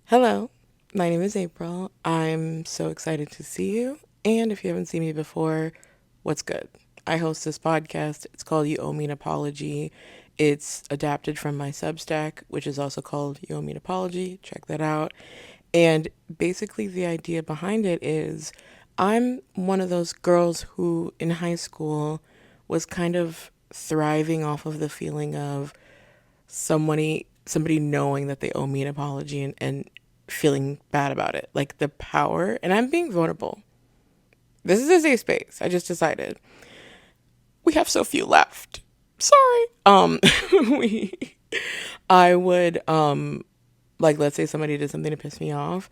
Hello, my name is April. I'm so excited to see you. And if you haven't seen me before, what's good? I host this podcast. It's called You Owe Me an Apology. It's adapted from my Substack, which is also called You Owe Me an Apology. Check that out. And basically, the idea behind it is I'm one of those girls who in high school was kind of thriving off of the feeling of somebody knowing that they owe me an apology and feeling bad about it. Like the power, and I'm being vulnerable. This is a safe space. I just decided. We have so few left. Sorry. we I would like let's say somebody did something to piss me off.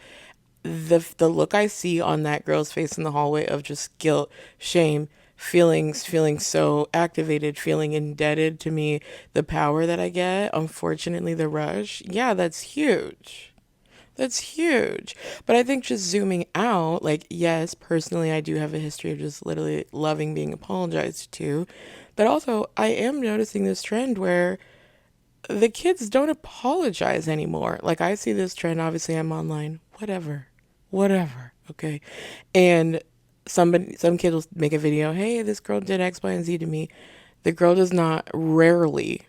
The look I see on that girl's face in the hallway of just guilt, shame, feeling so activated, feeling indebted to me, the power that I get, unfortunately the rush. Yeah, that's huge. That's huge. But I think just zooming out, like, yes, personally, I do have a history of just literally loving being apologized to. But also, I am noticing this trend where the kids don't apologize anymore. Like, I see this trend, obviously, I'm online, whatever, okay? And some kid will make a video, hey, this girl did X, Y, and Z to me. The girl does not, rarely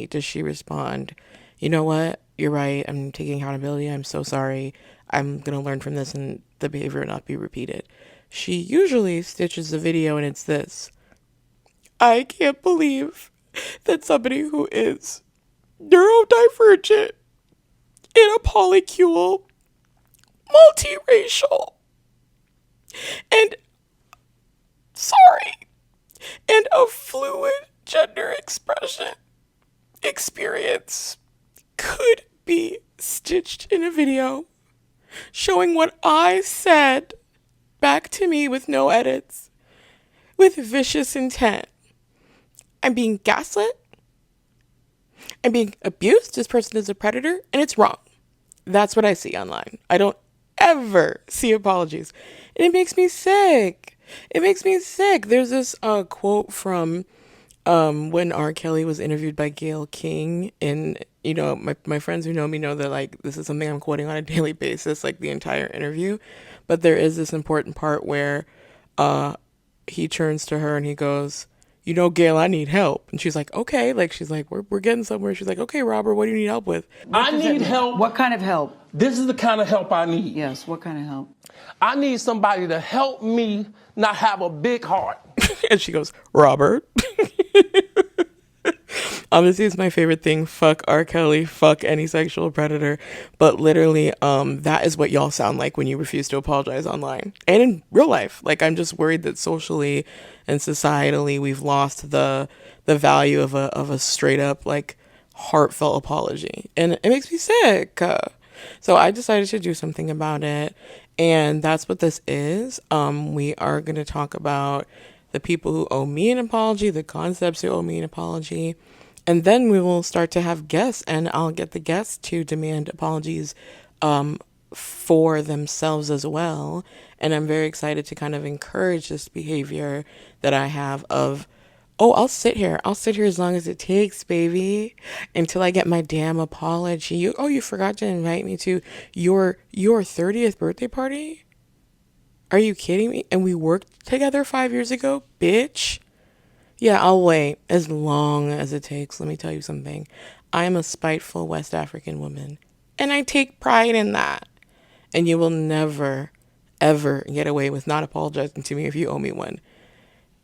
does she respond, you know what? You're right. I'm taking accountability. I'm so sorry. I'm going to learn from this and the behavior will not be repeated. She usually stitches the video and it's this. I can't believe that somebody who is neurodivergent in a polycule, multiracial, and sorry, and a fluid gender expression experience could be stitched in a video showing what I said back to me with no edits, with vicious intent. I'm being gaslit. I'm being abused. This person is a predator, and it's wrong. That's what I see online. I don't ever see apologies. And it makes me sick. It makes me sick. There's this quote from when R. Kelly was interviewed by Gayle King, and my friends who know me know that like this is something I'm quoting on a daily basis, like the entire interview. But there is this important part where he turns to her and he goes, Gail, I need help. And she's like, okay. Like, she's like, we're getting somewhere. She's like, okay, Robert, what do you need help with? I need help. What kind of help? This is the kind of help I need. Yes, what kind of help? I need somebody to help me not have a big heart. And she goes, Robert. Honestly, it's my favorite thing. Fuck R. Kelly, fuck any sexual predator. But literally, that is what y'all sound like when you refuse to apologize online and in real life. Like, I'm just worried that socially and societally we've lost the value of a straight up like heartfelt apology, and it makes me sick. So I decided to do something about it, and that's what this is. We are going to talk about the people who owe me an apology, the concepts who owe me an apology. And then we will start to have guests, and I'll get the guests to demand apologies for themselves as well. And I'm very excited to kind of encourage this behavior that I have of, oh, I'll sit here as long as it takes, baby, until I get my damn apology. You forgot to invite me to your 30th birthday party? Are you kidding me? And we worked together 5 years ago, bitch. Yeah, I'll wait as long as it takes. Let me tell you something. I am a spiteful West African woman, and I take pride in that. And you will never, ever get away with not apologizing to me if you owe me one.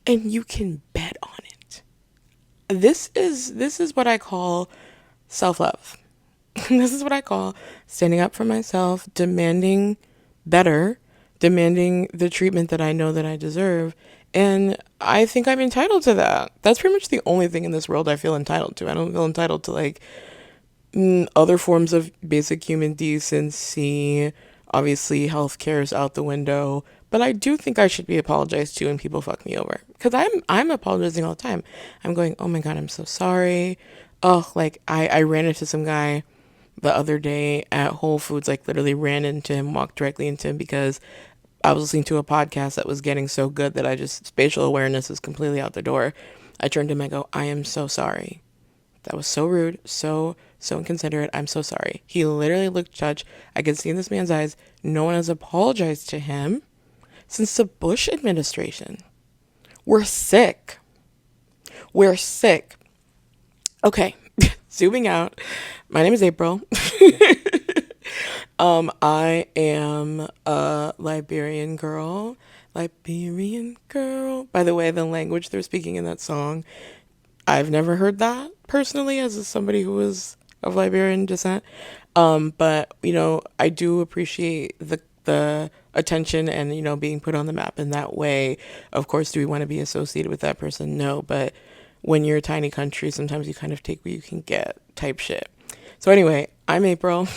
And you can bet on it. This is what I call self-love. This is what I call standing up for myself, demanding better, demanding the treatment that I know that I deserve. And I think I'm entitled to that. That's pretty much the only thing in this world I feel entitled to. I don't feel entitled to like other forms of basic human decency. Obviously, healthcare is out the window. But I do think I should be apologized to when people fuck me over. Because I'm apologizing all the time. I'm going, oh my God, I'm so sorry. Oh, like I ran into some guy the other day at Whole Foods, like literally ran into him, walked directly into him because I was listening to a podcast that was getting so good that spatial awareness is completely out the door. I turned to him and go, I am so sorry. That was so rude, so inconsiderate. I'm so sorry. He literally looked judged. I could see in this man's eyes, no one has apologized to him since the Bush administration. We're sick. We're sick. Okay, zooming out. My name is April. I am a Liberian girl. Liberian girl. By the way, the language they're speaking in that song, I've never heard that personally as somebody who is of Liberian descent. But I do appreciate the attention and being put on the map in that way. Of course, do we want to be associated with that person? No, but when you're a tiny country, sometimes you kind of take what you can get type shit. So anyway, I'm April,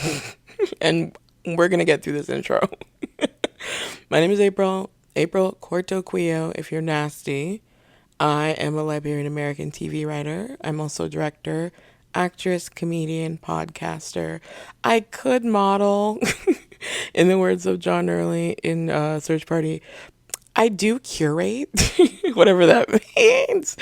and we're gonna get through this intro. My name is April. April Korto Quioh, if you're nasty. I am a Liberian American TV writer. I'm also director, actress, comedian, podcaster. I could model, in the words of John Early in Search Party. I do curate, whatever that means.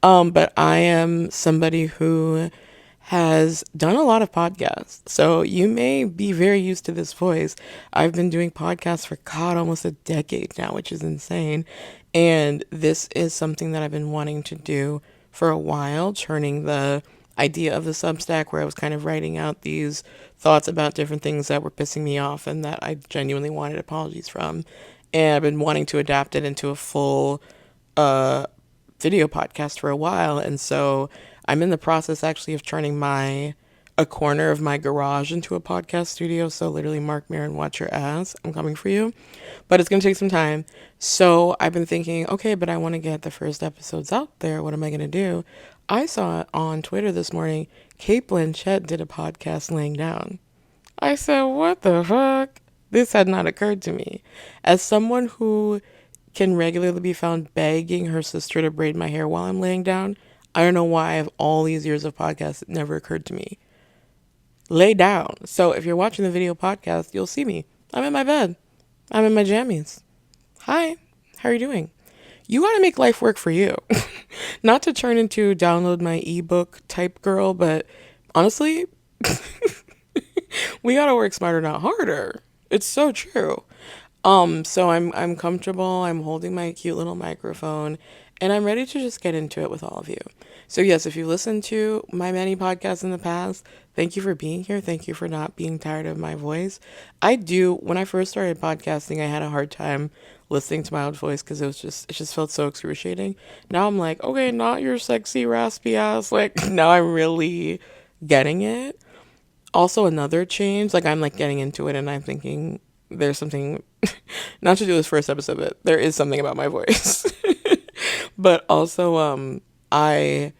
But I am somebody who has done a lot of podcasts. So you may be very used to this voice. I've been doing podcasts for God almost a decade now, which is insane. And this is something that I've been wanting to do for a while, turning the idea of the Substack where I was kind of writing out these thoughts about different things that were pissing me off and that I genuinely wanted apologies from. And I've been wanting to adapt it into a full video podcast for a while. And so I'm in the process actually of turning a corner of my garage into a podcast studio. So literally, Mark Maron, watch your ass. I'm coming for you. But it's going to take some time. So I've been thinking, okay, but I want to get the first episodes out there. What am I going to do? I saw it on Twitter this morning. Kate Blanchett did a podcast laying down. I said, what the fuck? This had not occurred to me. As someone who can regularly be found begging her sister to braid my hair while I'm laying down, I don't know why I have all these years of podcasts, it never occurred to me. Lay down. So if you're watching the video podcast, you'll see me. I'm in my bed. I'm in my jammies. Hi, how are you doing? You got to make life work for you. Not to turn into download my ebook type girl, but honestly, we got to work smarter, not harder. It's so true. So I'm comfortable. I'm holding my cute little microphone and I'm ready to just get into it with all of you. So yes, if you listened to my many podcasts in the past, thank you for being here. Thank you for not being tired of my voice. When I first started podcasting, I had a hard time listening to my own voice because it just felt so excruciating. Now I'm like, okay, not your sexy raspy ass. Like now I'm really getting it. Also another change, like I'm like getting into it and I'm thinking there's something, not to do this first episode, but there is something about my voice. But also, a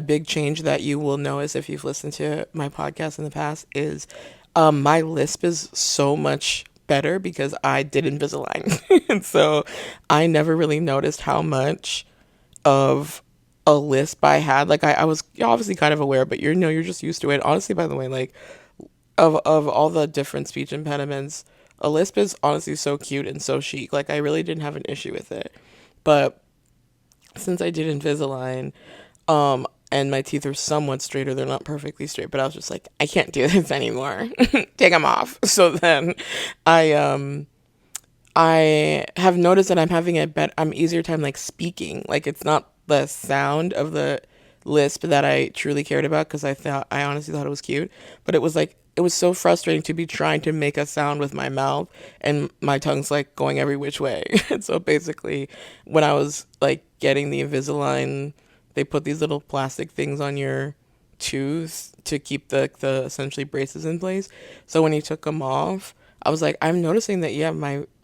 big change that you will notice if you've listened to my podcast in the past is, my lisp is so much better because I did Invisalign. And so I never really noticed how much of a lisp I had. Like I was obviously kind of aware, but you're just used to it. Honestly, by the way, like of all the different speech impediments, a lisp is honestly so cute and so chic. Like I really didn't have an issue with it. But since I did Invisalign, and my teeth are somewhat straighter, they're not perfectly straight, but I was just like, I can't do this anymore. Take them off. So then I have noticed that I'm easier time like speaking. Like it's not the sound of the lisp that I truly cared about because I honestly thought it was cute, but it was so frustrating to be trying to make a sound with my mouth and my tongue's like going every which way. And so basically when I was like getting the Invisalign, they put these little plastic things on your tooth to keep the essentially braces in place. So when he took them off, I was like, I'm noticing that, yeah,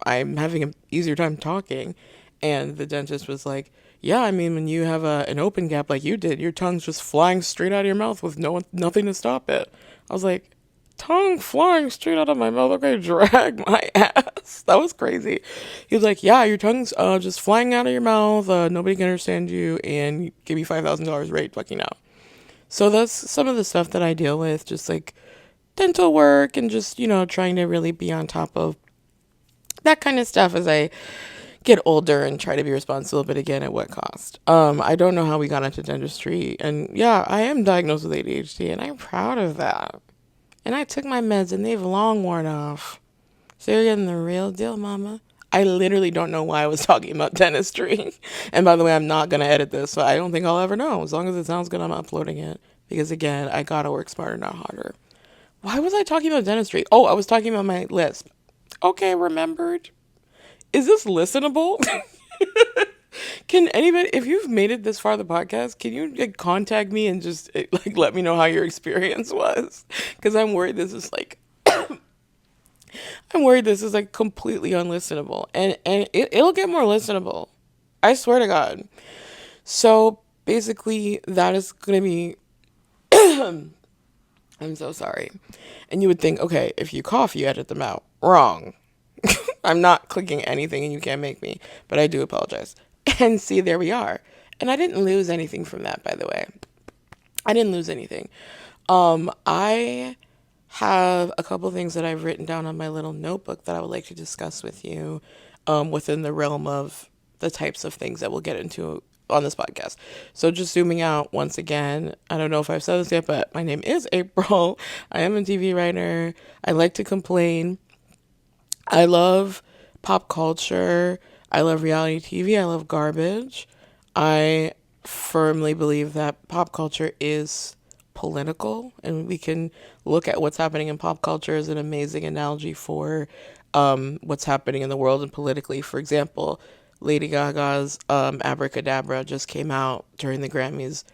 I'm having an easier time talking. And the dentist was like, yeah, I mean, when you have an open gap like you did, your tongue's just flying straight out of your mouth with nothing to stop it. I was like, tongue flying straight out of my mouth? Okay, drag my ass. That was crazy. He was like, yeah, your tongue's just flying out of your mouth. Nobody can understand you, and give me $5,000 right fucking now. So that's some of the stuff that I deal with, just like dental work and just, trying to really be on top of that kind of stuff as I get older and try to be responsible, but again, at what cost? I don't know how we got into dentistry, and yeah, I am diagnosed with ADHD, and I'm proud of that. And I took my meds, and they've long worn off. So you're getting the real deal, mama. I literally don't know why I was talking about dentistry. And by the way, I'm not gonna edit this, so I don't think I'll ever know. As long as it sounds good, I'm uploading it. Because again, I gotta work smarter, not harder. Why was I talking about dentistry? Oh, I was talking about my lisp. Okay, remembered. Is this listenable? Can anybody, if you've made it this far in the podcast, can you like contact me and just like let me know how your experience was? Because I'm worried this is like completely unlistenable, and it'll get more listenable. I swear to God. So basically, that is gonna be. I'm so sorry. And you would think, okay, if you cough, you edit them out. Wrong. I'm not clicking anything and you can't make me, but I do apologize. And see, there we are. And I didn't lose anything from that, by the way. I didn't lose anything. I have a couple things that I've written down on my little notebook that I would like to discuss with you within the realm of the types of things that we'll get into on this podcast. So just zooming out once again, I don't know if I've said this yet, but my name is April. I am a TV writer. I like to complain. I love pop culture. I love reality TV. I love garbage. I firmly believe that pop culture is political, and we can look at what's happening in pop culture as an amazing analogy for what's happening in the world and politically. For example, Lady Gaga's Abracadabra just came out during the Grammys.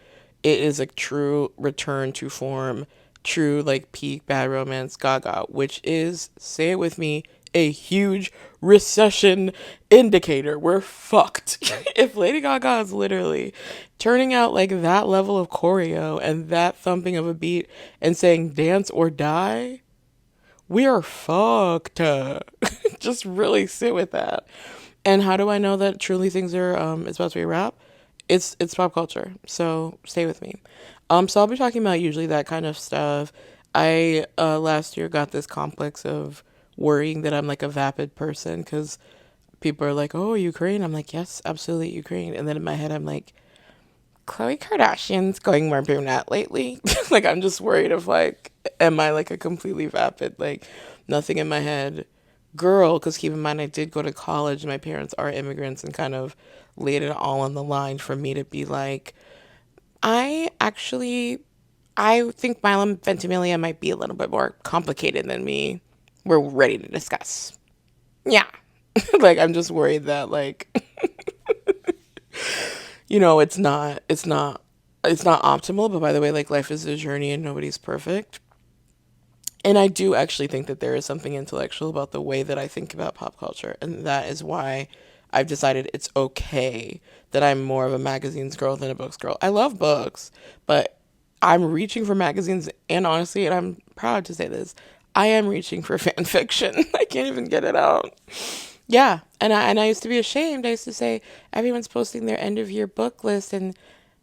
It is a true return to form, true like peak Bad Romance Gaga, which is, say it with me, a huge recession indicator. We're fucked. If Lady Gaga is literally turning out like that level of choreo and that thumping of a beat and saying dance or die, we are fucked. Just really sit with that. And how do I know that truly things are it's about to be a wrap? It's pop culture. So stay with me. So I'll be talking about usually that kind of stuff. I last year got this complex of worrying that I'm like a vapid person because people are like, "Oh, Ukraine." I'm like, "Yes, absolutely Ukraine." And then in my head I'm like, Khloe Kardashian's going more brunette lately. Like I'm just worried of like, am I like a completely vapid, like nothing in my head girl? Because keep in mind, I did go to college. And my parents are immigrants and kind of laid it all on the line for me to be like, I actually, I think myelin ventimiglia might be a little bit more complicated than me. We're ready to discuss. Yeah. Like I'm just worried that like it's not optimal, but by the way, like life is a journey and nobody's perfect. And I do actually think that there is something intellectual about the way that I think about pop culture, and that is why I've decided it's okay that I'm more of a magazines girl than a books girl. I love books, but I'm reaching for magazines, and honestly, and I'm proud to say this, I am reaching for fan fiction. I can't even get it out. Yeah, and I used to be ashamed. I used to say everyone's posting their end of year book list, and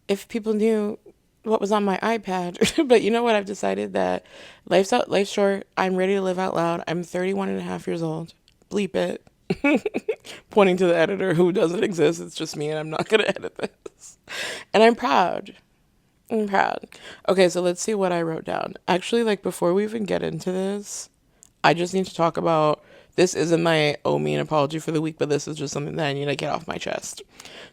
if people knew what was on my iPad. But you know what? I've decided that life's short. I'm ready to live out loud. I'm 31 and a half years old. Bleep it. Pointing to the editor who doesn't exist. It's just me, and I'm not gonna edit this. And I'm proud. I'm proud. Okay, so let's see what I wrote down. Actually, like before we even get into this, I just need to talk about this isn't my oh me an apology for the week, but this is just something that I need to get off my chest.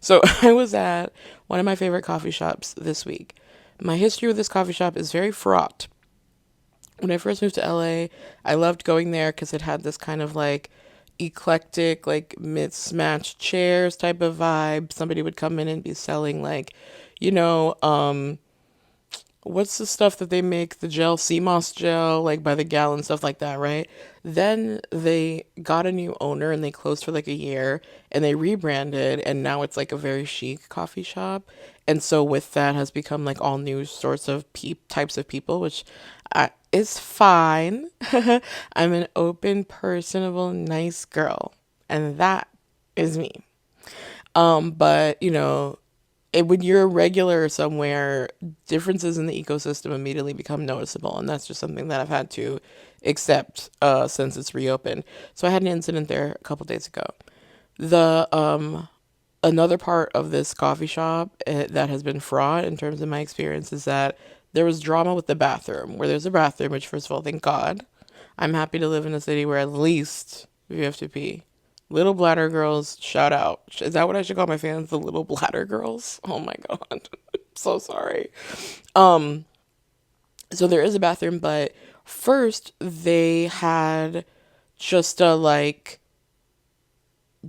So I was at one of my favorite coffee shops this week. My history with this coffee shop is very fraught. When I first moved to LA, I loved going there because it had this kind of like eclectic, like mismatched chairs type of vibe. Somebody would come in and be selling like, you know, what's the stuff that they make the gel, sea moss gel, like by the gallon, stuff like that, right? Then they got a new owner and they closed for like a year and they rebranded, and now it's like a very chic coffee shop. And so with that has become like all new sorts of types of people, which is fine. I'm an open, personable, nice girl, and that is me. But you know, when you're a regular somewhere, differences in the ecosystem immediately become noticeable, and that's just something that I've had to accept since it's reopened. So I had an incident there a couple days ago. The another part of this coffee shop that has been fraught in terms of my experience is that there was drama with the bathroom. Where there's a bathroom, which first of all, thank God. I'm happy to live in a city where at least if you have to pee. Little bladder girls, shout out. Is that what I should call my fans? The little bladder girls? Oh my God. So sorry. Um, so there is a bathroom, but first they had just a like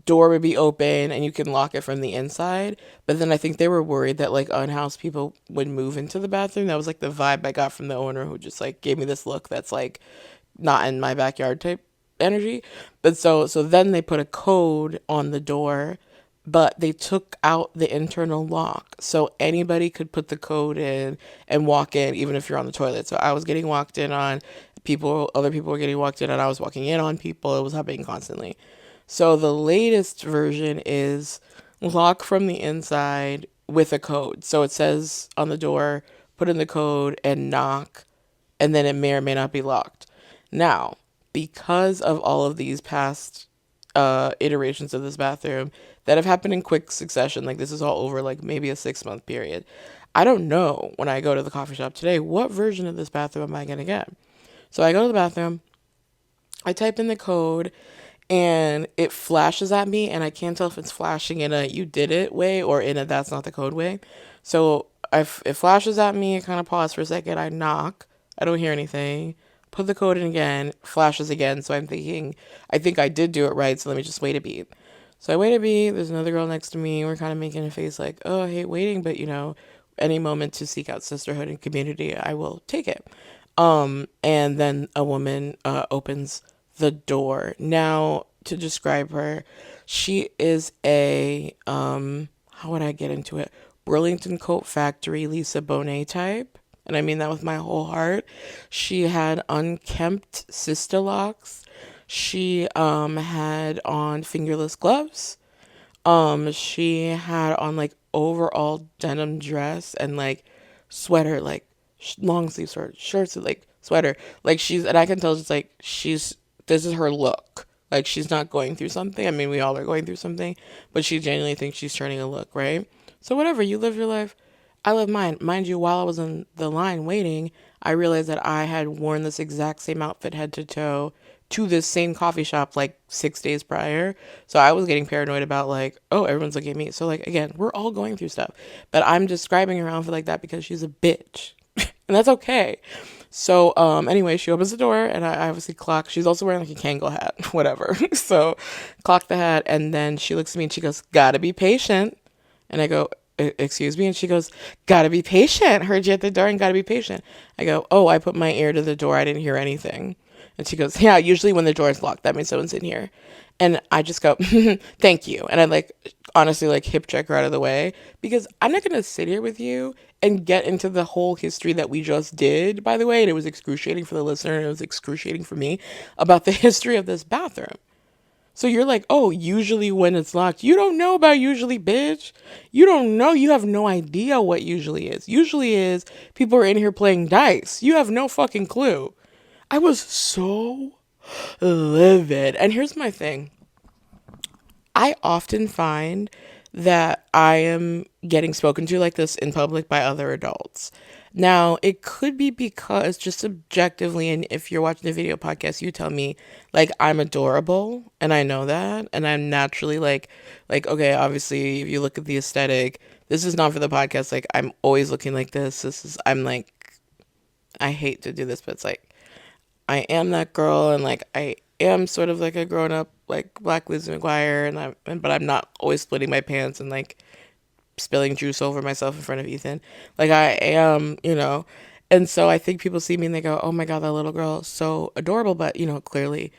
door would be open and you can lock it from the inside. But then I think they were worried that like unhoused people would move into the bathroom. That was like the vibe I got from the owner who just like gave me this look that's like not in my backyard type energy. But so then they put a code on the door, but they took out the internal lock. So anybody could put the code in and walk in even if you're on the toilet. So I was getting walked in on, people other people were getting walked in and I was walking in on people. It was happening constantly. So the latest version is lock from the inside with a code. So it says on the door, put in the code and knock, and then it may or may not be locked. Now, because of all of these past iterations of this bathroom that have happened in quick succession, like this is all over like maybe a 6 month period, I don't know when I go to the coffee shop today, what version of this bathroom am I going to get? So I go to the bathroom, I type in the code, and it flashes at me, and I can't tell if it's flashing in a you did it way or in a that's not the code way. So it flashes at me, it kind of pauses for a second, I knock, I don't hear anything, put the code in again, flashes again, so I'm thinking, I think I did do it right, so let me just wait a beat. So I wait a beat, there's another girl next to me, we're kind of making a face like, oh, I hate waiting, but any moment to seek out sisterhood and community, I will take it. And then a woman opens the door. Now, to describe her, she is a how would I get into it? Burlington Coat Factory Lisa Bonet type. And I mean that with my whole heart. She had unkempt sister locks. She had on fingerless gloves. She had on like overall denim dress and like sweater, like long sleeve shirts with like sweater. Like and I can tell just like this is her look. Like she's not going through something. I mean, we all are going through something, but she genuinely thinks she's turning a look, right? So whatever, you live your life. I live mine. Mind you, while I was in the line waiting, I realized that I had worn this exact same outfit head to toe to this same coffee shop like 6 days prior. So I was getting paranoid about like, oh, everyone's looking at me. So like again, we're all going through stuff. But I'm describing her outfit like that because she's a bitch. And that's okay. So anyway, she opens the door and I obviously clock. She's also wearing like a Kangol hat, whatever. So clock the hat and then she looks at me and she goes, gotta be patient. And I go, excuse me? And she goes, gotta be patient. Heard you at the door and gotta be patient. I go, oh, I put my ear to the door. I didn't hear anything. And she goes, yeah, usually when the door is locked, that means someone's in here. And I just go, thank you. And I like, honestly, like hip check her out of the way because I'm not going to sit here with you and get into the whole history that we just did, by the way. And it was excruciating for the listener and it was excruciating for me about the history of this bathroom. So you're like, oh, usually when it's locked, you don't know about usually, bitch. You don't know. You have no idea what usually is. Usually is people are in here playing dice. You have no fucking clue. I was so livid. And here's my thing. I often find that I am getting spoken to like this in public by other adults. Now, it could be because just objectively, and if you're watching the video podcast, you tell me like I'm adorable, and I know that, and I'm naturally okay, obviously, if you look at the aesthetic, this is not for the podcast. Like I'm always looking like this. I'm like, I hate to do this, but it's like I am that girl, and like I am sort of like a grown up like Black Lizzie McGuire, but I'm not always splitting my pants and like spilling juice over myself in front of Ethan. Like I am, And so I think people see me and they go, "Oh my God, that little girl is so adorable," but clearly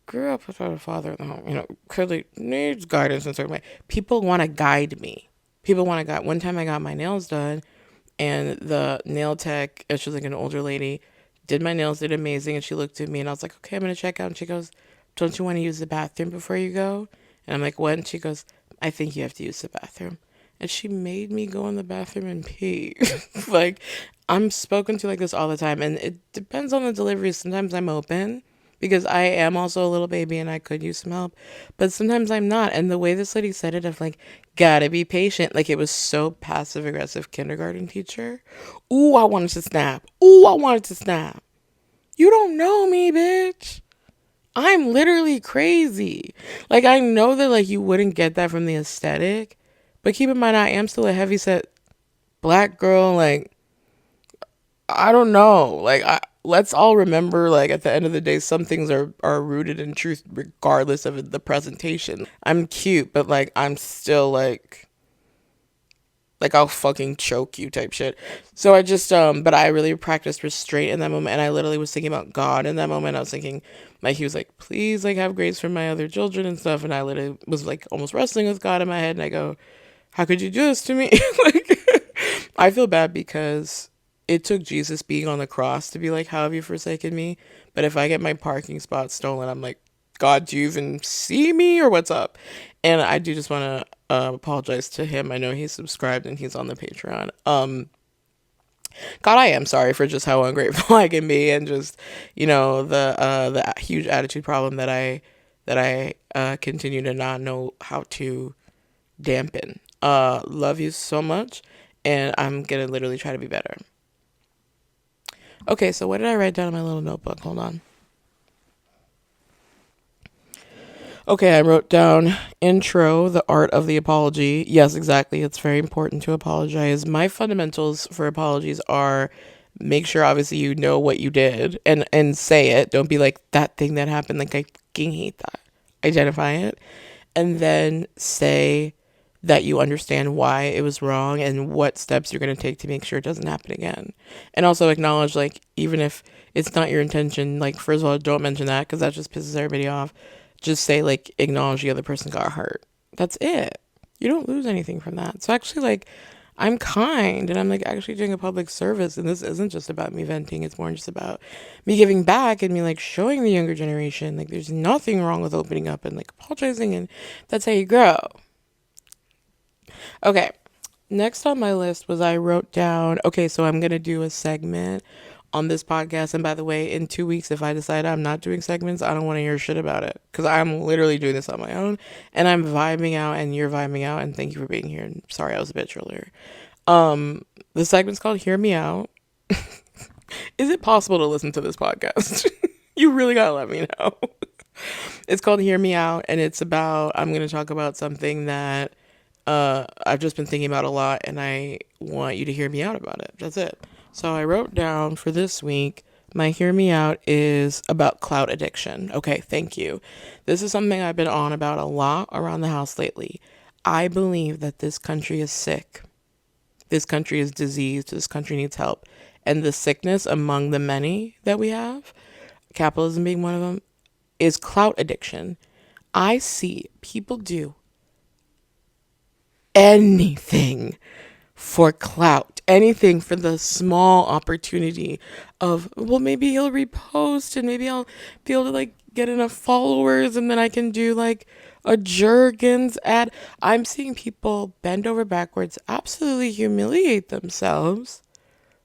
grew up without a father in the home. Clearly needs guidance in a certain way. People want to guide me. People want to guide. One time I got my nails done, and the nail tech, she was like an older lady, did my nails, did amazing, and she looked at me and I was like, okay, I'm gonna check out. And she goes, don't you want to use the bathroom before you go? And I'm like, what? And she goes, I think you have to use the bathroom. And she made me go in the bathroom and pee. Like, I'm spoken to like this all the time, and it depends on the delivery. Sometimes I'm open, because I am also a little baby and I could use some help, but sometimes I'm not. And the way this lady said it, of like, gotta be patient, like it was so passive aggressive kindergarten teacher. Ooh, I wanted to snap. Ooh, I wanted to snap. You don't know me, bitch. I'm literally crazy. Like, I know that like you wouldn't get that from the aesthetic, but keep in mind I am still a heavyset black girl. Like, I don't know. Like, let's all remember, like, at the end of the day, some things are rooted in truth, regardless of the presentation. I'm cute, but like, I'm still like I'll fucking choke you type shit. So I just but I really practiced restraint in that moment, and I literally was thinking about God in that moment. I was thinking, like, he was like, please, like, have grace for my other children and stuff, and I literally was like almost wrestling with God in my head, and I go, how could you do this to me? Like, I feel bad because it took Jesus being on the cross to be like, how have you forsaken me? But if I get my parking spot stolen, I'm like, God, do you even see me or what's up? And I do just want to apologize to him. I know he's subscribed and he's on the Patreon. God, I am sorry for just how ungrateful I can be, and just, the huge attitude problem that I continue to not know how to dampen. Love you so much, and I'm gonna literally try to be better. Okay, so what did I write down in my little notebook? Hold on. Okay, I wrote down intro, the art of the apology. Yes, exactly. It's very important to apologize. My fundamentals for apologies are make sure obviously you know what you did and say it. Don't be like that thing that happened. Like, I fucking hate that. Identify it. And then say that you understand why it was wrong and what steps you're going to take to make sure it doesn't happen again. And also acknowledge, like, even if it's not your intention, like, first of all, don't mention that because that just pisses everybody off. Just say, like, acknowledge the other person got hurt. That's it. You don't lose anything from that. So actually, like, I'm kind and I'm like actually doing a public service, and this isn't just about me venting. It's more just about me giving back and me like showing the younger generation like there's nothing wrong with opening up and like apologizing, and that's how you grow. Okay, next on my list was I wrote down, okay, so I'm going to do a segment on this podcast. And by the way, in 2 weeks, if I decide I'm not doing segments, I don't want to hear shit about it because I'm literally doing this on my own and I'm vibing out and you're vibing out. And thank you for being here. And sorry, I was a bitch earlier. The segment's called Hear Me Out. Is it possible to listen to this podcast? You really gotta let me know. It's called Hear Me Out, and it's about, I'm going to talk about something that I've just been thinking about a lot, and I want you to hear me out about it. That's it. So I wrote down for this week, my hear me out is about clout addiction. Okay, thank you. This is something I've been on about a lot around the house lately. I believe that this country is sick. This country is diseased. This country needs help. And the sickness among the many that we have, capitalism being one of them, is clout addiction. I see people do anything for clout, anything for the small opportunity of, well, maybe he'll repost and maybe I'll be able to like get enough followers and then I can do like a Jergens ad. I'm seeing people bend over backwards, absolutely humiliate themselves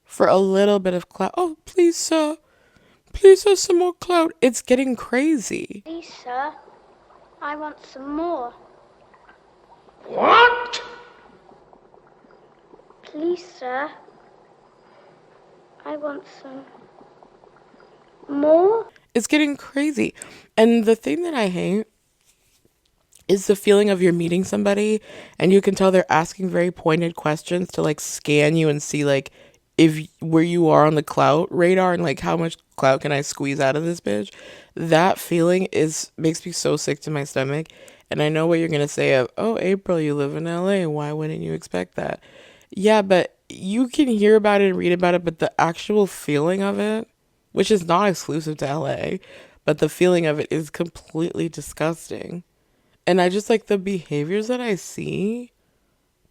for a little bit of clout. Oh, please, sir. Please, sir, some more clout. It's getting crazy. Please, sir, I want some more. What? Please, sir, I want some more. It's getting crazy. And the thing that I hate is the feeling of you're meeting somebody and you can tell they're asking very pointed questions to like scan you and see like if where you are on the clout radar and like how much clout can I squeeze out of this bitch. That feeling is makes me so sick to my stomach. And I know what you're gonna say of, oh, April, you live in LA, why wouldn't you expect that? Yeah, but you can hear about it and read about it, but the actual feeling of it, which is not exclusive to LA, but the feeling of it is completely disgusting. And I just like the behaviors that I see.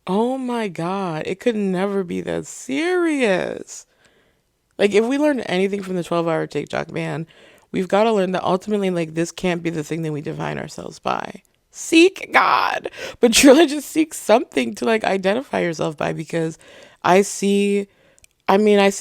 Oh my God, it could never be that serious. Like, if we learned anything from the 12-hour TikTok ban, we've got to learn that ultimately, like, this can't be the thing that we define ourselves by. Seek God, but truly just seek something to, like, identify yourself by, because I see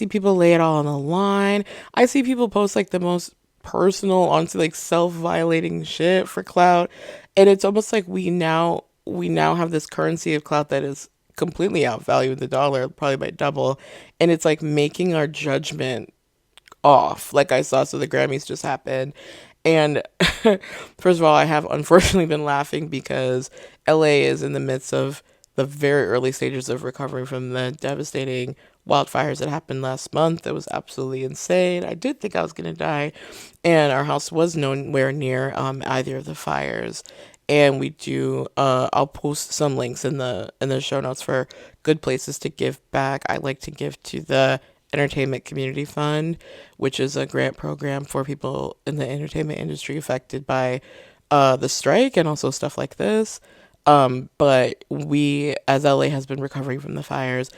people lay it all on the line. I see people post, like, the most personal, honestly, like self-violating shit for clout. And it's almost like we now have this currency of clout that is completely outvalued the dollar, probably by double. And it's like making our judgment off. Like I saw, so the Grammys just happened. And first of all, I have unfortunately been laughing because LA is in the midst of the very early stages of recovering from the devastating wildfires that happened last month. It was absolutely insane. I did think I was going to die. And our house was nowhere near either of the fires. And we do I'll post some links in the show notes for good places to give back. I like to give to the Entertainment Community Fund, which is a grant program for people in the entertainment industry affected by the strike and also stuff like this. But we, as LA has been recovering from the fires,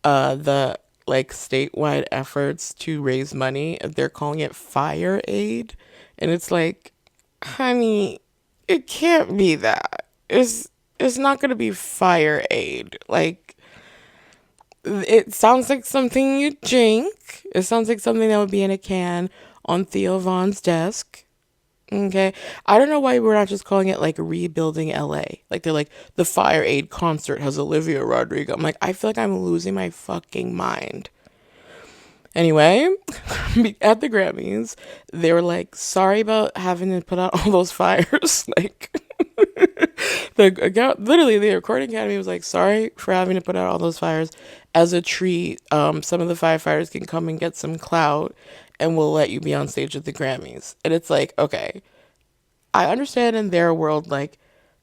the like statewide efforts to raise money, they're calling it fire aid. And it's like, honey, it can't be that. It's not gonna be fire aid. Like, it sounds like something you drink. It sounds like something that would be in a can on Theo Vaughn's desk. Okay. I don't know why we're not just calling it like rebuilding LA. Like they're like the Fire Aid concert has Olivia Rodrigo. I'm like, I feel like I'm losing my fucking mind. Anyway, at the Grammys, they were like, sorry about having to put out all those fires. Like, literally, the Recording Academy was like, sorry for having to put out all those fires. As a treat, some of the firefighters can come and get some clout, and we'll let you be on stage at the Grammys. And it's like, okay, I understand in their world, like,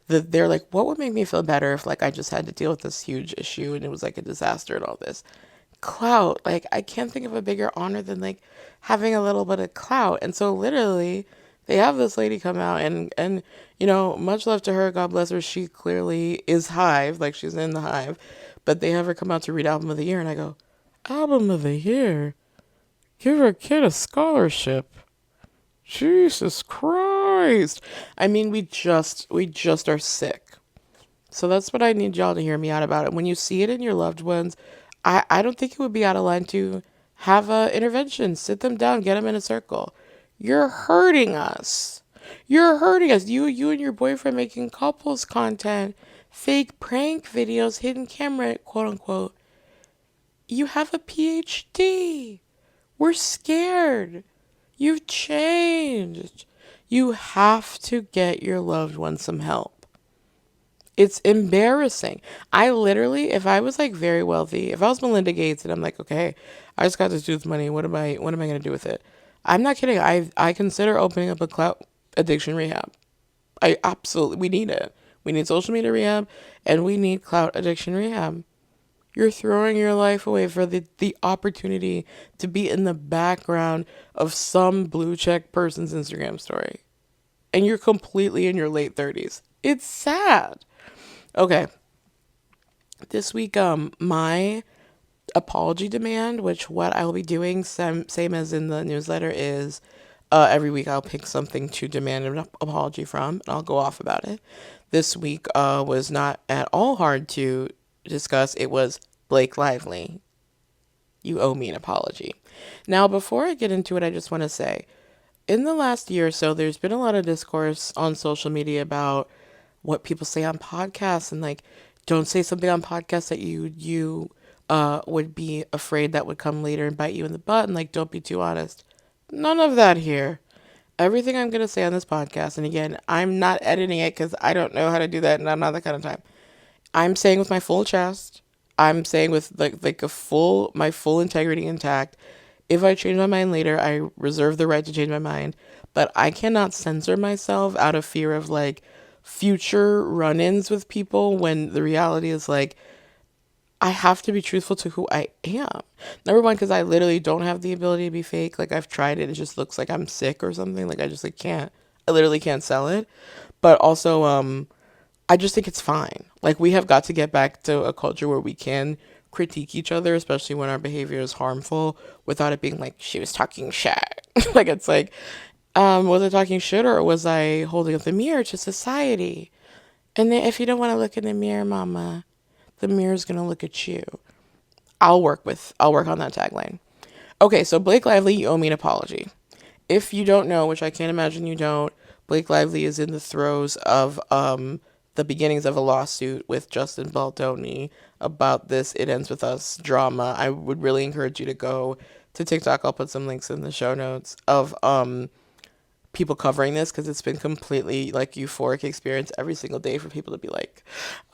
they're like, what would make me feel better if, like, I just had to deal with this huge issue and it was like a disaster and all this clout. Like, I can't think of a bigger honor than like having a little bit of clout. And so literally they have this lady come out and you know, much love to her, God bless her, she clearly is Hive, like she's in the Hive, but they have her come out to read Album of the Year, and I go, Album of the Year? Give a kid a scholarship. Jesus Christ. I mean, we just are sick. So that's what I need y'all to hear me out about it. When you see it in your loved ones, I don't think it would be out of line to have a intervention. Sit them down, get them in a circle. You're hurting us. You're hurting us. You and your boyfriend making couples content, fake prank videos, hidden camera, quote unquote. You have a PhD. We're scared. You've changed. You have to get your loved one some help. It's embarrassing. I literally, if I was like very wealthy, if I was Melinda Gates and I'm like, okay, I just got this dude's money. What am I gonna do with it? I'm not kidding. I consider opening up a clout addiction rehab. We need it. We need social media rehab and we need clout addiction rehab. You're throwing your life away for the opportunity to be in the background of some blue check person's Instagram story. And you're completely in your late 30s. It's sad. Okay. This week, my apology demand, which what I will be doing, same as in the newsletter, is every week I'll pick something to demand an apology from, and I'll go off about it. This week was not at all hard to discuss. It was Blake Lively. You owe me an apology. Now, before I get into it, I just want to say, in the last year or so, there's been a lot of discourse on social media about what people say on podcasts and like, don't say something on podcasts that you would be afraid that would come later and bite you in the butt, and like, don't be too honest. None of that here. Everything I'm going to say on this podcast, and again, I'm not editing it because I don't know how to do that and I'm not that kind of time. I'm saying with my full chest. I'm saying with like my full integrity intact. If I change my mind later, I reserve the right to change my mind, but I cannot censor myself out of fear of like future run-ins with people when the reality is like, I have to be truthful to who I am. Number one, because I literally don't have the ability to be fake. Like, I've tried it. It just looks like I'm sick or something. Like, I just like can't. I literally can't sell it. But also, I just think it's fine. Like, we have got to get back to a culture where we can critique each other, especially when our behavior is harmful, without it being like, she was talking shit. Like, it's like, was I talking shit or was I holding up the mirror to society? And then if you don't want to look in the mirror, mama, the mirror's going to look at you. I'll work on that tagline. Okay, so Blake Lively, you owe me an apology. If you don't know, which I can't imagine you don't, Blake Lively is in the throes of the beginnings of a lawsuit with Justin Baldoni about this It Ends With Us drama. I would really encourage you to go to TikTok. I'll put some links in the show notes of people covering this, because it's been completely like euphoric experience every single day for people to be like,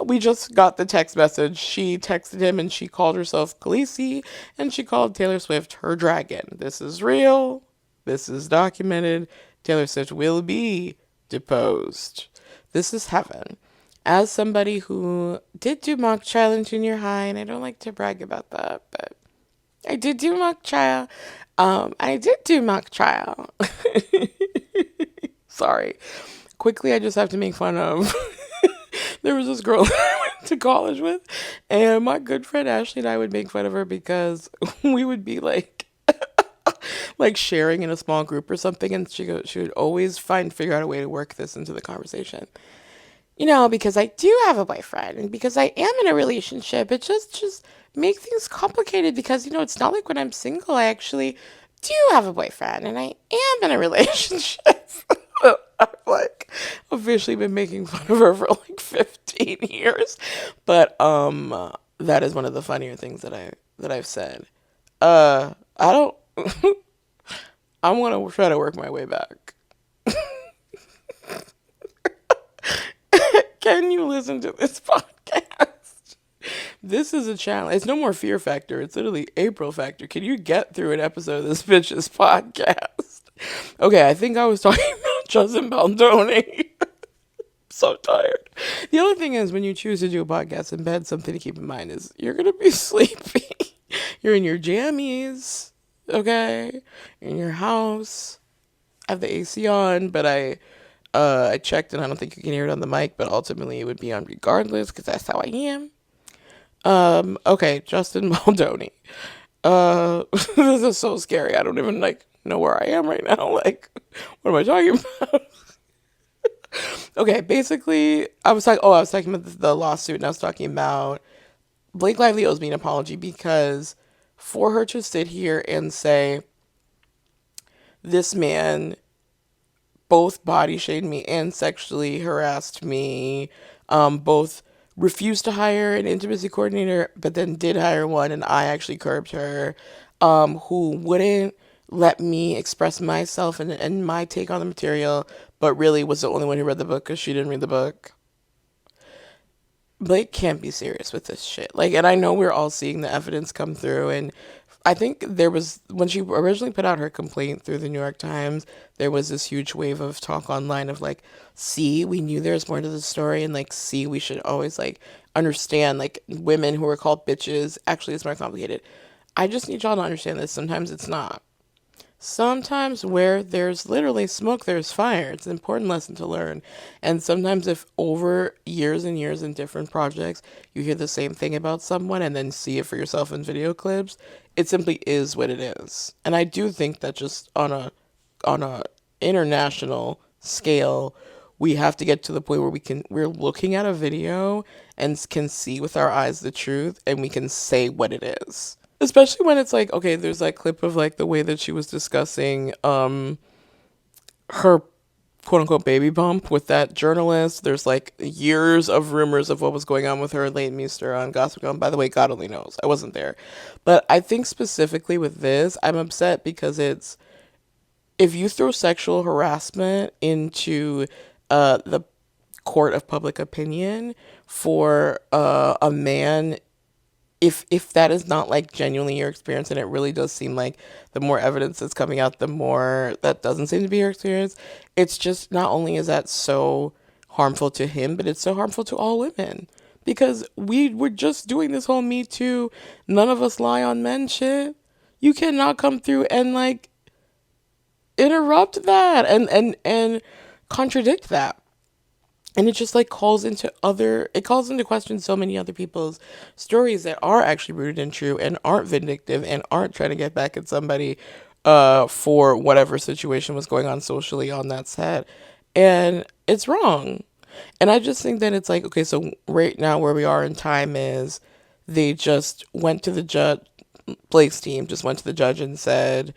we just got the text message, she texted him and she called herself Khaleesi and she called Taylor Swift her dragon. This is real, this is documented. Taylor Swift will be deposed. This is heaven. As somebody who did do mock trial in junior high, and I don't like to brag about that, but I did do mock trial. I did do mock trial. Sorry. Quickly, I just have to make fun of. There was this girl that I went to college with, and my good friend Ashley and I would make fun of her because we would be like sharing in a small group or something, and she would always figure out a way to work this into the conversation. You know, because I do have a boyfriend and because I am in a relationship, it just make things complicated, because, you know, it's not like when I'm single, I actually do have a boyfriend and I am in a relationship. I've like officially been making fun of her for like 15 years. But that is one of the funnier things that I've said. I don't I'm gonna try to work my way back. Can you listen to this podcast? This is a challenge. It's no more Fear Factor. It's literally April Factor. Can you get through an episode of this bitch's podcast? Okay, I think I was talking about Justin Baldoni. So tired. The other thing is, when you choose to do a podcast in bed, something to keep in mind is you're going to be sleepy. You're in your jammies, okay? You're in your house. I have the AC on, but I checked and I don't think you can hear it on the mic, but ultimately it would be on regardless, because that's how I am. Okay, Justin Baldoni. This is so scary. I don't even know where I am right now. Like, what am I talking about? Okay, basically, I was talking about the lawsuit, and I was talking about Blake Lively owes me an apology, because for her to sit here and say this man both body shamed me and sexually harassed me, both refused to hire an intimacy coordinator, but then did hire one, and I actually curbed her, who wouldn't let me express myself and my take on the material, but really was the only one who read the book because she didn't read the book. Blake can't be serious with this shit. Like, and I know we're all seeing the evidence come through, and I think there was, when she originally put out her complaint through the New York Times, there was this huge wave of talk online of like, see, we knew there was more to the story, and like, see, we should always like understand, like, women who are called bitches, actually it's more complicated. I just need y'all to understand this. Sometimes it's not. Sometimes where there's literally smoke, there's fire. It's an important lesson to learn. And sometimes if over years and years in different projects, you hear the same thing about someone and then see it for yourself in video clips, it simply is what it is. And I do think that just on a international scale, we have to get to the point where we're looking at a video and can see with our eyes the truth, and we can say what it is. Especially when it's like, okay, there's that clip of like the way that she was discussing her quote unquote baby bump with that journalist. There's like years of rumors of what was going on with her and Leighton Meester on Gossip Girl. By the way, God only knows. I wasn't there. But I think specifically with this, I'm upset because it's, if you throw sexual harassment into the court of public opinion for a man, if that is not like genuinely your experience, and it really does seem like the more evidence that's coming out, the more that doesn't seem to be your experience, it's just, not only is that so harmful to him, but it's so harmful to all women, because we were just doing this whole Me Too, none of us lie on men shit. You cannot come through and like interrupt that and contradict that. And it just like calls into question so many other people's stories that are actually rooted in true and aren't vindictive and aren't trying to get back at somebody for whatever situation was going on socially on that set. And it's wrong. And I just think that it's like, okay, so right now where we are in time is they just went to the judge, Blake's team just went to the judge and said,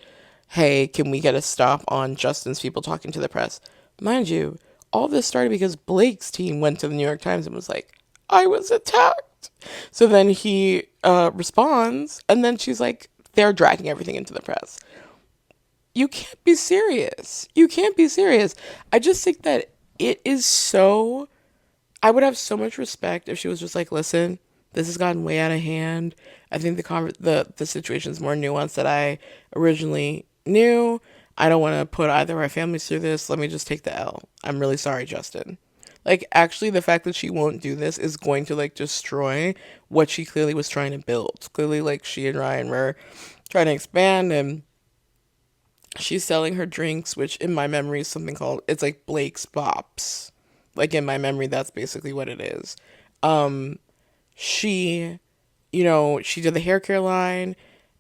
hey, can we get a stop on Justin's people talking to the press? Mind you, all this started because Blake's team went to the New York Times and was like, I was attacked. So then he responds, and then she's like, they're dragging everything into the press. You can't be serious. You can't be serious. I just think that it is so. I would have so much respect if she was just like, listen, this has gotten way out of hand. I think the situation is more nuanced than I originally knew. I don't want to put either of our families through this. Let me just take the L. I'm really sorry, Justin. Like, actually, the fact that she won't do this is going to like destroy what she clearly was trying to build. Clearly, like, she and Ryan were trying to expand, and she's selling her drinks, which in my memory is something called, it's like Blake's Bops. Like, in my memory, that's basically what it is. She, she did the hair care line,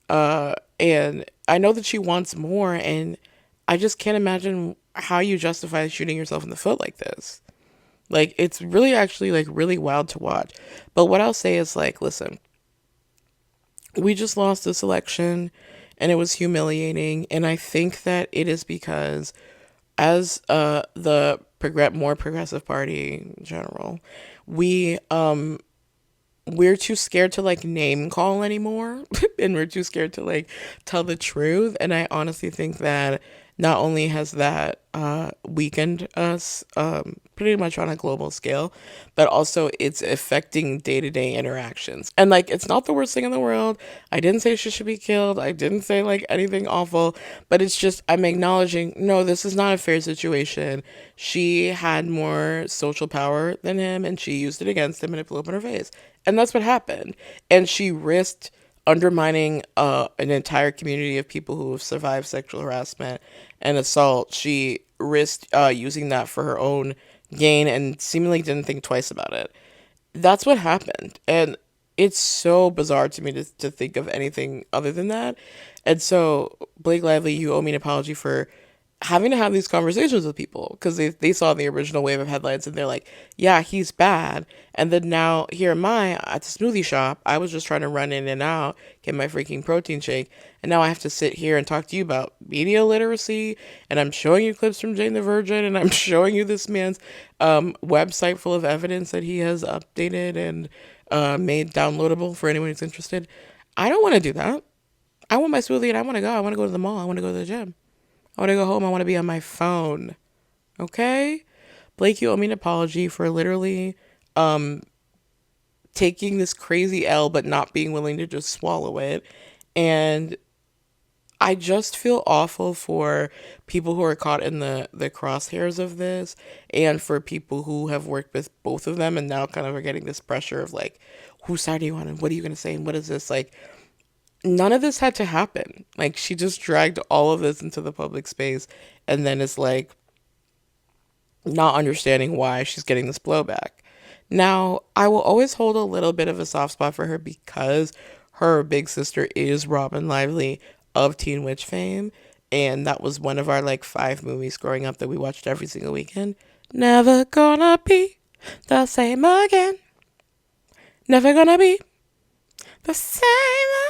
and I know that she wants more, and I just can't imagine how you justify shooting yourself in the foot like this. Like, it's really actually like really wild to watch. But what I'll say is like, listen, we just lost this election and it was humiliating. And I think that it is because as the more progressive party in general, we we're too scared to like name call anymore and we're too scared to like tell the truth. And I honestly think that not only has that weakened us pretty much on a global scale, but also it's affecting day-to-day interactions. And like, it's not the worst thing in the world. I didn't say she should be killed. I didn't say like anything awful, but it's just, I'm acknowledging, no, this is not a fair situation. She had more social power than him and she used it against him and it blew up in her face. And that's what happened. And she risked undermining an entire community of people who have survived sexual harassment and assault. She risked using that for her own gain and seemingly didn't think twice about it. That's what happened. And it's so bizarre to me to think of anything other than that. And so, Blake Lively, you owe me an apology for having to have these conversations with people because they saw the original wave of headlines and they're like, yeah, he's bad. And then now here am I at the smoothie shop. I was just trying to run in and out, get my freaking protein shake. And now I have to sit here and talk to you about media literacy. And I'm showing you clips from Jane the Virgin. And I'm showing you this man's website full of evidence that he has updated and made downloadable for anyone who's interested. I don't want to do that. I want my smoothie and I want to go. I want to go to the mall. I want to go to the gym. I want to go home. I want to be on my phone. Okay? Blake, you owe me an apology for literally taking this crazy L but not being willing to just swallow it. And I just feel awful for people who are caught in the crosshairs of this and for people who have worked with both of them and now kind of are getting this pressure of like, whose side are you on and what are you going to say and what is this? Like, none of this had to happen. Like, she just dragged all of this into the public space and then is like not understanding why she's getting this blowback. Now, I will always hold a little bit of a soft spot for her because her big sister is Robin Lively of Teen Witch fame. And that was one of our like 5 movies growing up that we watched every single weekend. Never gonna be the same again. Never gonna be the same again.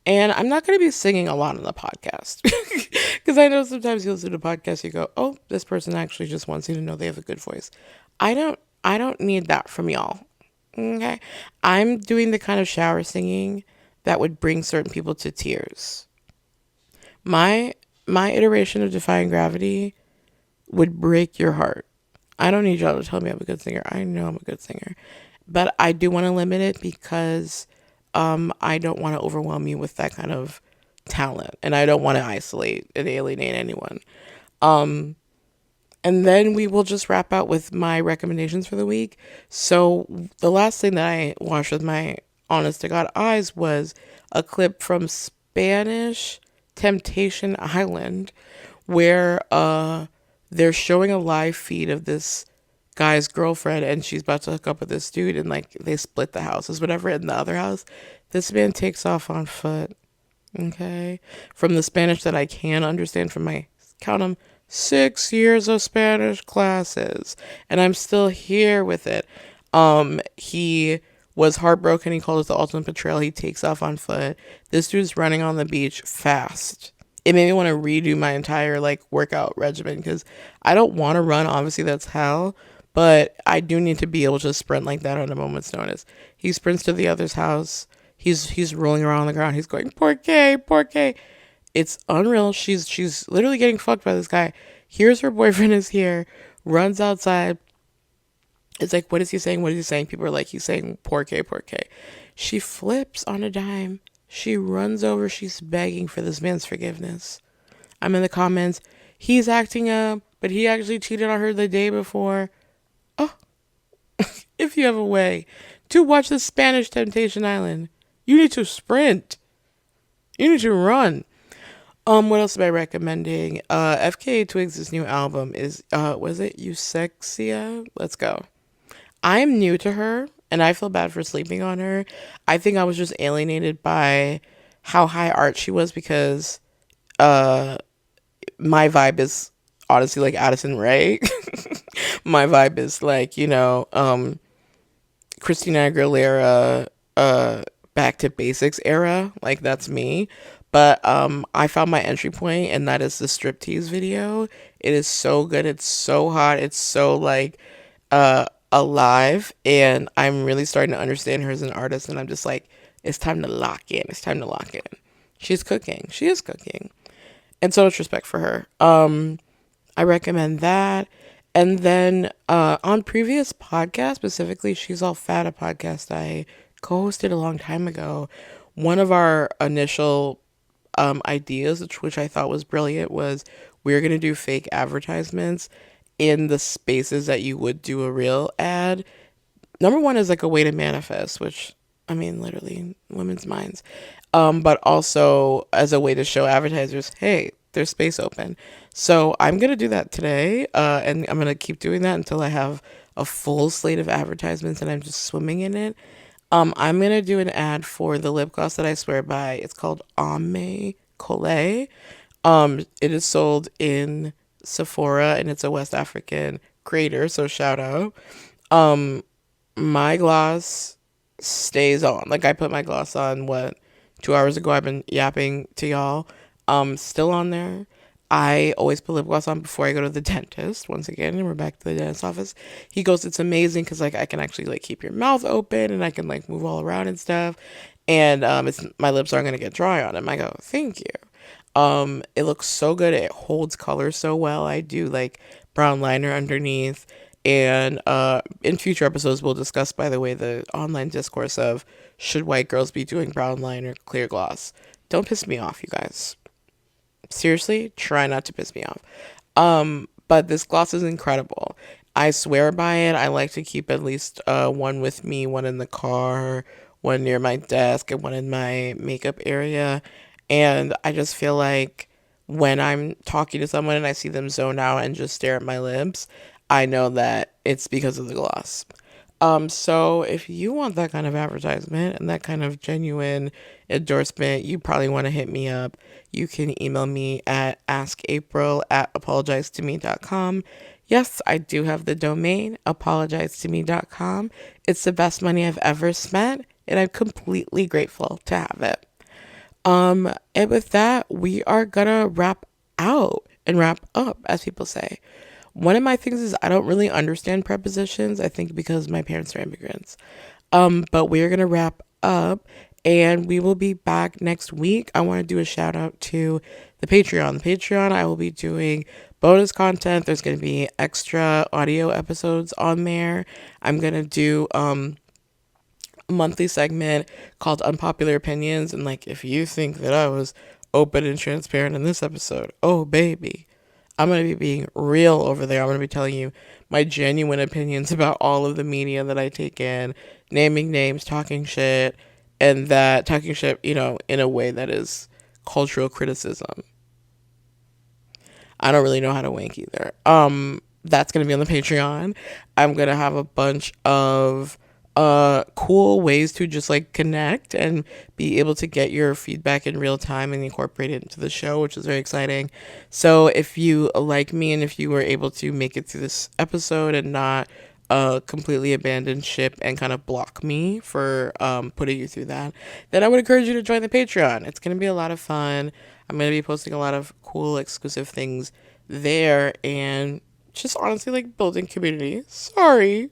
And I'm not going to be singing a lot on the podcast because I know sometimes you listen to podcasts, you go, oh, this person actually just wants you to know they have a good voice. I don't need that from y'all. Okay. I'm doing the kind of shower singing that would bring certain people to tears. My iteration of Defying Gravity would break your heart. I don't need y'all to tell me I'm a good singer. I know I'm a good singer. But I do want to limit it because I don't want to overwhelm you with that kind of talent. And I don't want to isolate and alienate anyone. And then we will just wrap out with my recommendations for the week. So the last thing that I watched with my honest to God eyes was a clip from Spanish Temptation Island where they're showing a live feed of this guy's girlfriend and she's about to hook up with this dude and like they split the houses, whatever. In the other house, this man takes off on foot. Okay. From the Spanish that I can understand from my, count them, 6 years of Spanish classes. And I'm still here with it. He was heartbroken. He called it the ultimate betrayal. He takes off on foot. This dude's running on the beach fast. It made me want to redo my entire like workout regimen because I don't want to run. Obviously, that's hell. But I do need to be able to sprint like that on a moment's notice. He sprints to the other's house. He's rolling around on the ground. He's going, "Por qué?" It's unreal. She's literally getting fucked by this guy. Here's her boyfriend is here, runs outside. It's like, what is he saying? What is he saying? People are like, he's saying por qué, por qué. She flips on a dime. She runs over. She's begging for this man's forgiveness. I'm in the comments. He's acting up, but he actually cheated on her the day before. Oh, if you have a way to watch the Spanish Temptation Island, you need to sprint. You need to run. What else am I recommending? FKA Twigs' new album is, was it Eusexia? Let's go. I'm new to her, and I feel bad for sleeping on her. I think I was just alienated by how high art she was because, my vibe is honestly like Addison Rae. My vibe is like, Christina Aguilera, back to basics era. Like that's me. But I found my entry point, and that is the striptease video. It is so good. It's so hot. It's so like alive, and I'm really starting to understand her as an artist. And I'm just like, it's time to lock in. It's time to lock in. She's cooking. She is cooking, and so much respect for her. I recommend that. And then on previous podcasts, specifically She's All Fat, a podcast I co-hosted a long time ago, one of our initial ideas, which I thought was brilliant, was we are going to do fake advertisements in the spaces that you would do a real ad. Number one is like a way to manifest, which, I mean, literally women's minds. But also as a way to show advertisers, hey, there's space open. So I'm going to do that today. And I'm going to keep doing that until I have a full slate of advertisements and I'm just swimming in it. I'm going to do an ad for the lip gloss that I swear by. It's called Ame Collet. It is sold in Sephora and it's a West African creator. So shout out. My gloss stays on. Like I put my gloss on, 2 hours ago. I've been yapping to y'all. Still on there. I always put lip gloss on before I go to the dentist. Once again, and we're back to the dentist office. He goes, it's amazing because like I can actually like keep your mouth open and I can like move all around and stuff. And it's my lips aren't gonna get dry on him. I go, thank you. It looks so good. It holds color so well. I do like brown liner underneath. And in future episodes, we'll discuss, by the way, the online discourse of should white girls be doing brown liner, clear gloss. Don't piss me off, you guys. Seriously, try not to piss me off. But this gloss is incredible. I swear by it. I like to keep at least one with me, one in the car, one near my desk, and one in my makeup area. And I just feel like when I'm talking to someone and I see them zone out and just stare at my lips, I know that it's because of the gloss. So if you want that kind of advertisement and that kind of genuine endorsement, you probably want to hit me up. You can email me at askapril@apologizetomeme.com. Yes, I do have the domain, apologizetomeme.com. It's the best money I've ever spent, and I'm completely grateful to have it. And with that, we are gonna wrap out and wrap up, as people say. One of my things is I don't really understand prepositions. I think because my parents are immigrants. But we're going to wrap up and we will be back next week. I want to do a shout out to the Patreon. The Patreon, I will be doing bonus content. There's going to be extra audio episodes on there. I'm going to do a monthly segment called Unpopular Opinions. And like, if you think that I was open and transparent in this episode, oh baby, I'm going to be being real over there. I'm going to be telling you my genuine opinions about all of the media that I take in, naming names, talking shit, and that talking shit, in a way that is cultural criticism. I don't really know how to wank either. That's going to be on the Patreon. I'm going to have a bunch of cool ways to just like connect and be able to get your feedback in real time and incorporate it into the show, which is very exciting. So if you like me and if you were able to make it through this episode and not completely abandon ship and kind of block me for putting you through that, then I would encourage you to join the Patreon. It's going to be a lot of fun. I'm going to be posting a lot of cool exclusive things there and just honestly like building community. Sorry.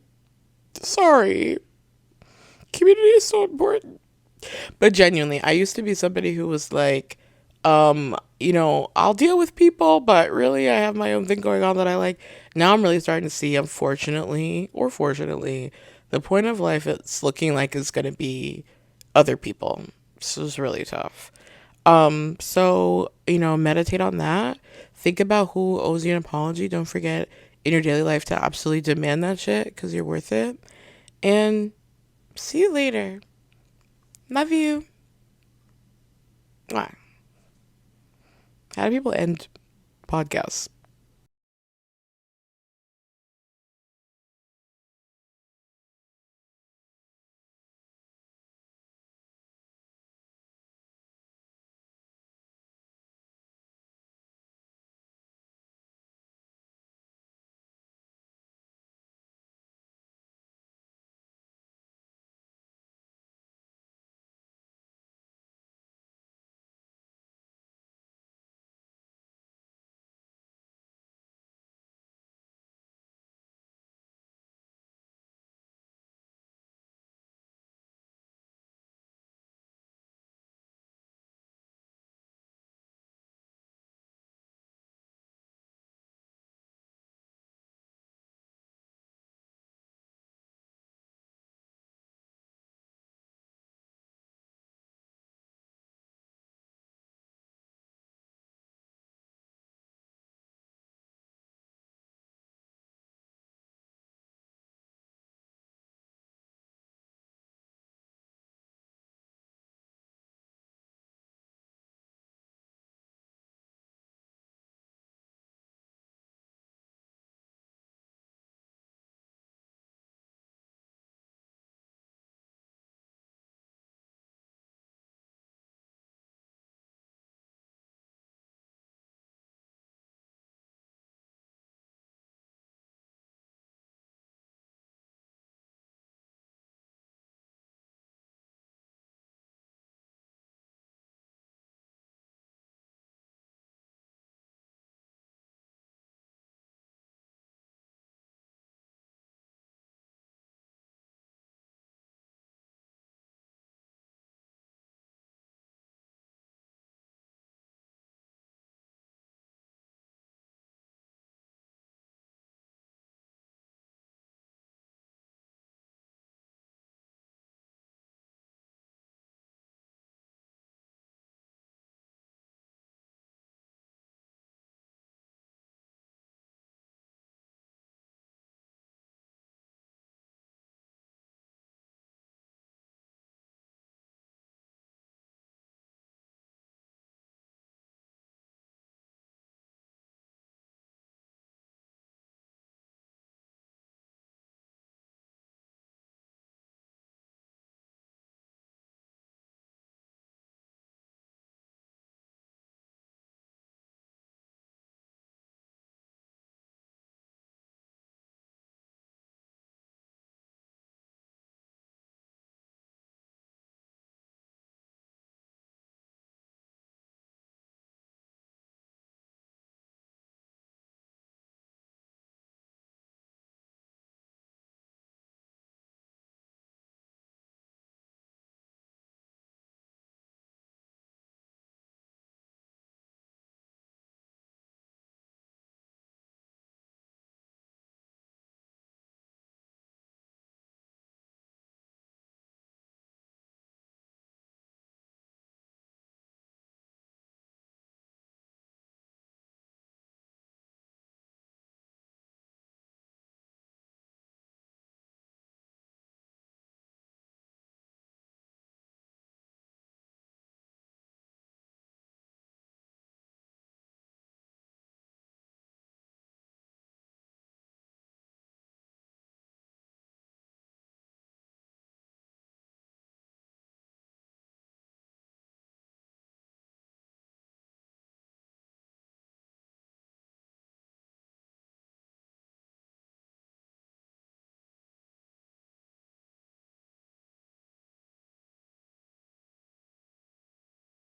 Community is so important. But genuinely, I used to be somebody who was like, I'll deal with people, but really I have my own thing going on that I like. Now I'm really starting to see, unfortunately, or fortunately, the point of life it's looking like is going to be other people. So it's really tough. So, meditate on that. Think about who owes you an apology. Don't forget in your daily life to absolutely demand that shit because you're worth it. And see you later. Love you. Mwah. How do people end podcasts?